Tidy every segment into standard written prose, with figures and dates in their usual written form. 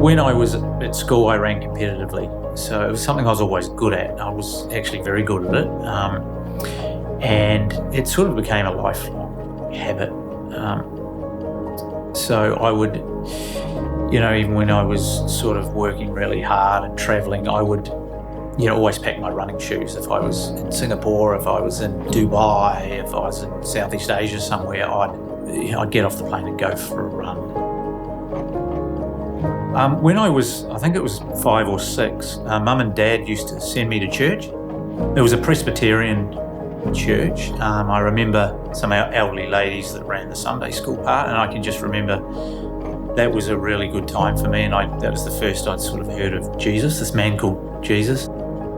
When I was at school, I ran competitively, so it was something I was always good at. I was actually very good at it, and it sort of became a lifelong habit. So I would, even when I was sort of working really hard and travelling, I would, always pack my running shoes. If I was in Singapore, if I was in Dubai, if I was in Southeast Asia somewhere, I'd get off the plane and go for a run. When I was, I think it was 5 or 6, Mum and Dad used to send me to church. It was a Presbyterian church. I remember some elderly ladies that ran the Sunday school part, and I can just remember that was a really good time for me, and that was the first I'd sort of heard of Jesus, this man called Jesus.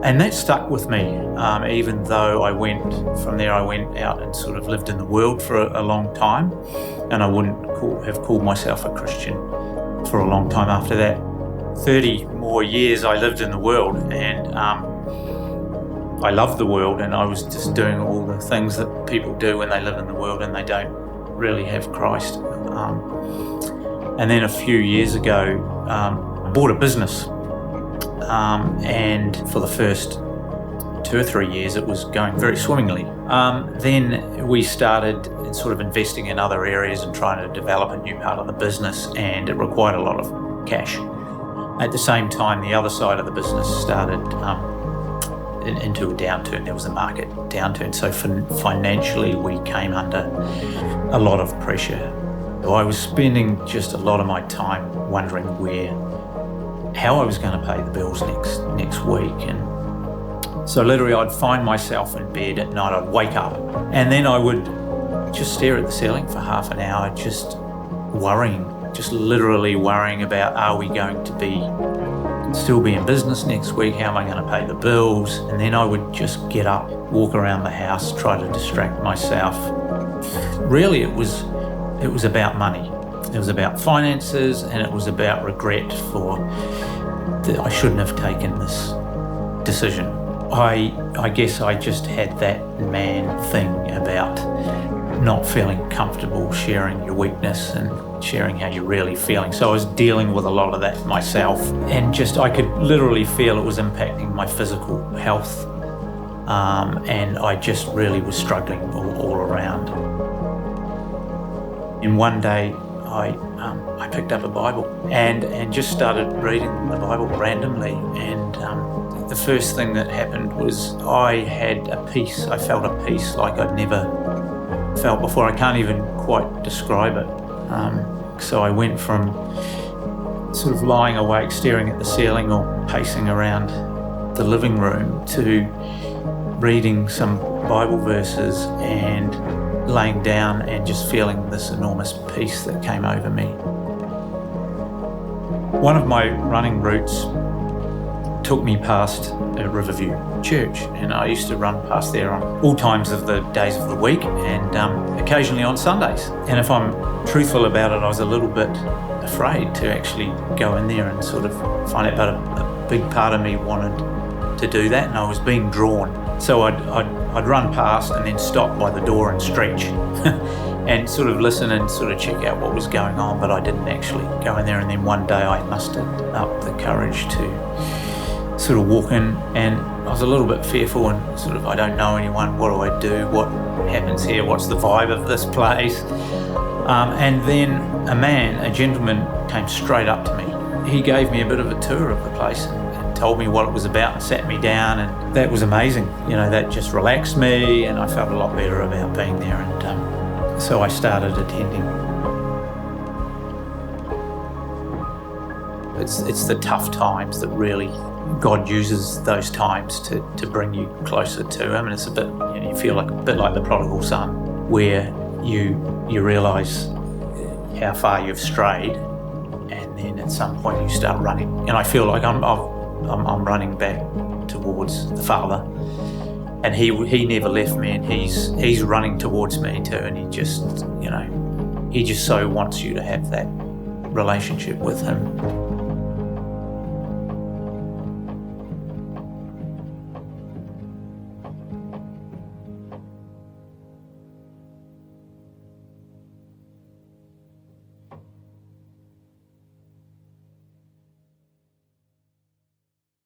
And that stuck with me, even though I went out and sort of lived in the world for a long time, and I wouldn't have called myself a Christian for a long time after that. 30 more years I lived in the world, and I loved the world, and I was just doing all the things that people do when they live in the world and they don't really have Christ. And then a few years ago, I bought a business, and for the first 2 or 3 years it was going very swimmingly. Then we started sort of investing in other areas and trying to develop a new part of the business, and it required a lot of cash. At the same time, the other side of the business started into a downturn. There was a market downturn, so financially we came under a lot of pressure. So I was spending just a lot of my time wondering how I was going to pay the bills next week. And so literally I'd find myself in bed at night, I'd wake up, and then I would just stare at the ceiling for half an hour, just literally worrying about, are we going to still be in business next week? How am I going to pay the bills? And then I would just get up, walk around the house, try to distract myself. Really, it was about money. It was about finances, and it was about regret that I shouldn't have taken this decision. I guess I just had that man thing about not feeling comfortable sharing your weakness and sharing how you're really feeling. So I was dealing with a lot of that myself, and I could literally feel it was impacting my physical health, and I just really was struggling all around. And one day I picked up a Bible and just started reading the Bible randomly, and the first thing that happened was I felt a peace like I'd never felt before. I can't even quite describe it. So I went from sort of lying awake, staring at the ceiling or pacing around the living room, to reading some Bible verses and laying down and just feeling this enormous peace that came over me. One of my running routes took me past a Riverview church, and I used to run past there on all times of the days of the week, and occasionally on Sundays. And if I'm truthful about it, I was a little bit afraid to actually go in there and sort of find it, but a big part of me wanted to do that, and I was being drawn. So I'd run past and then stop by the door and stretch and sort of listen and sort of check out what was going on, but I didn't actually go in there. And then one day I mustered up the courage to sort of walk in, and I was a little bit fearful and sort of, I don't know anyone, what do I do? What happens here? What's the vibe of this place? And then a gentleman came straight up to me. He gave me a bit of a tour of the place and told me what it was about and sat me down, and that was amazing. That just relaxed me, and I felt a lot better about being there, and so I started attending. It's the tough times that really God uses those times to bring you closer to Him, and it's a bit, you feel a bit like the prodigal son, where you realise how far you've strayed, and then at some point you start running. And I feel like I'm running back towards the Father, and He never left me, and He's running towards me too, and He just so wants you to have that relationship with Him.